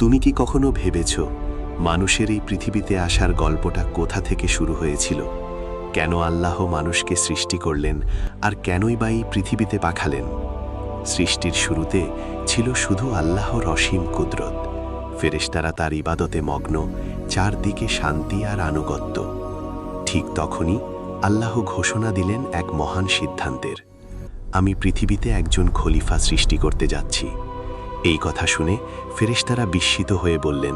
তুমি কি কখনো ভেবেছ মানুষের এই পৃথিবীতে আসার গল্পটা কোথা থেকে শুরু হয়েছিল? কেন আল্লাহ মানুষকে সৃষ্টি করলেন আর কেনই বা এই পৃথিবীতে পাঠালেন? সৃষ্টির শুরুতে ছিল শুধু আল্লাহর অসীম কুদরত। ফেরেশতারা তার ইবাদতে মগ্ন, চারদিকে শান্তি আর আনুগত্য। ঠিক তখনই আল্লাহ ঘোষণা দিলেন এক মহান সিদ্ধান্তের। আমি পৃথিবীতে একজন খলিফা সৃষ্টি করতে যাচ্ছি। এই কথা শুনে ফেরেশতারা বিস্মিত হয়ে বললেন,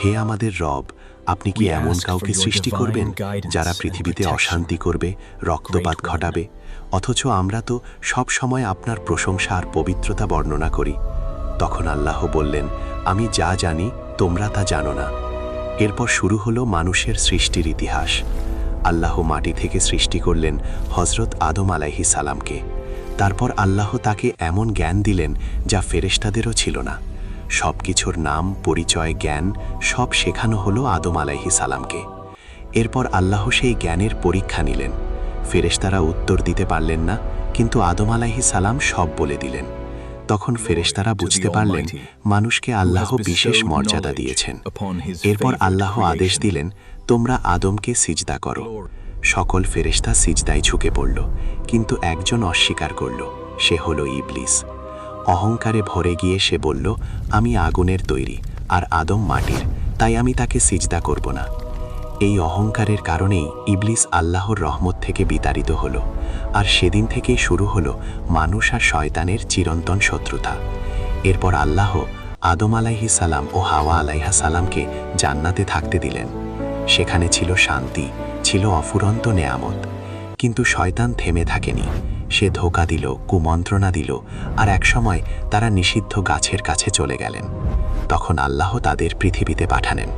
হে আমাদের রব, আপনি কি এমন কাউকে সৃষ্টি করবেন যারা পৃথিবীতে অশান্তি করবে, রক্তপাত ঘটাবে? অথচ আমরা তো সব সময় আপনার প্রশংসা আর পবিত্রতা বর্ণনা করি। তখন আল্লাহ বললেন, আমি যা জানি তোমরা তা জানো না। এরপর শুরু হলো মানুষের সৃষ্টির ইতিহাস। আল্লাহ মাটি থেকে সৃষ্টি করলেন হযরত আদম আলাইহিস সালামকে। তারপর আল্লাহ তাকে এমন জ্ঞান দিলেন যা ফেরেশতাদেরও ছিল না। সব কিছুর নাম, পরিচয়, জ্ঞান সব শেখানো হলো আদম আলাইহিস সালামকে। এরপর আল্লাহ সেই জ্ঞানের পরীক্ষা নিলেন। ফেরেশতারা উত্তর দিতে পারলেন না, কিন্তু আদম আলাইহিস সালাম সব বলে দিলেন। তখন ফেরেশতারা বুঝতে পারলেন মানুষকে আল্লাহ বিশেষ মর্যাদা দিয়েছেন। এরপর আল্লাহ আদেশ দিলেন, তোমরা আদমকে সিজদা করো। সকল ফেরেশতা সিজদায় ঝুঁকে পড়ল, কিন্তু একজন অস্বীকার করল, সে হলো ইবলিস। অহংকারে ভরে গিয়ে সে বলল, আমি আগুনের তৈরি আর আদম মাটির, তাই আমি তাকে সিজদা করব না। এই অহংকারের কারণেই ইবলিস আল্লাহর রহমত থেকে বিতাড়িত হলো, আর সেদিন থেকেই শুরু হলো মানুষ আর শয়তানের চিরন্তন শত্রুতা। এরপর আল্লাহ আদম আলাইহিস সালাম ও হাওয়া আলাইহা সালামকে জান্নাতে থাকতে দিলেন। সেখানে ছিল শান্তি, ছিল অফুরন্ত নেয়ামত। কিন্তু শয়তান থেমে থাকেনি। সে ধোঁকা দিল, কুমন্ত্রণা দিল, আর একসময় তারা নিষিদ্ধ গাছের কাছে চলে গেলেন। তখন আল্লাহ তাদের পৃথিবীতে পাঠালেন,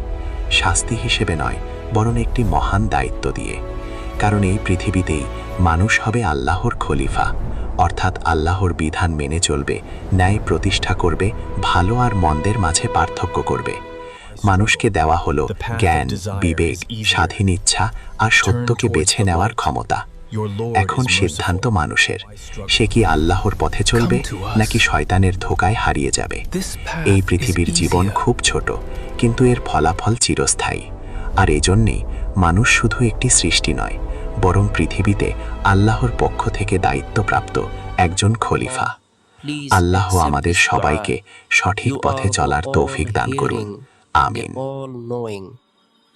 শাস্তি হিসেবে নয়, বরং একটি মহান দায়িত্ব দিয়ে। কারণ এই পৃথিবীতেই মানুষ হবে আল্লাহর খলিফা, অর্থাৎ আল্লাহর বিধান মেনে চলবে, ন্যায় প্রতিষ্ঠা করবে, ভালো আর মন্দের মাঝে পার্থক্য করবে। মানুষকে দেওয়া হলো জ্ঞান, বিবেক, স্বাধীন ইচ্ছা আর সত্যকে বেছে নেওয়ার ক্ষমতা। এখন সিদ্ধান্ত মানুষের। সে কি আল্লাহর পথে চলবে নাকি শয়তানের ধোঁকায় হারিয়ে যাবে? এই পৃথিবীর জীবন খুব ছোট, কিন্তু এর ফলাফল চিরস্থায়ী। আর এজন্যেই মানুষ শুধু একটি সৃষ্টি নয়, বরং পৃথিবীতে আল্লাহর পক্ষ থেকে দায়িত্বপ্রাপ্ত একজন খলিফা। আল্লাহ আমাদের সবাইকে সঠিক পথে চলার তৌফিক দান করুন। আমিন।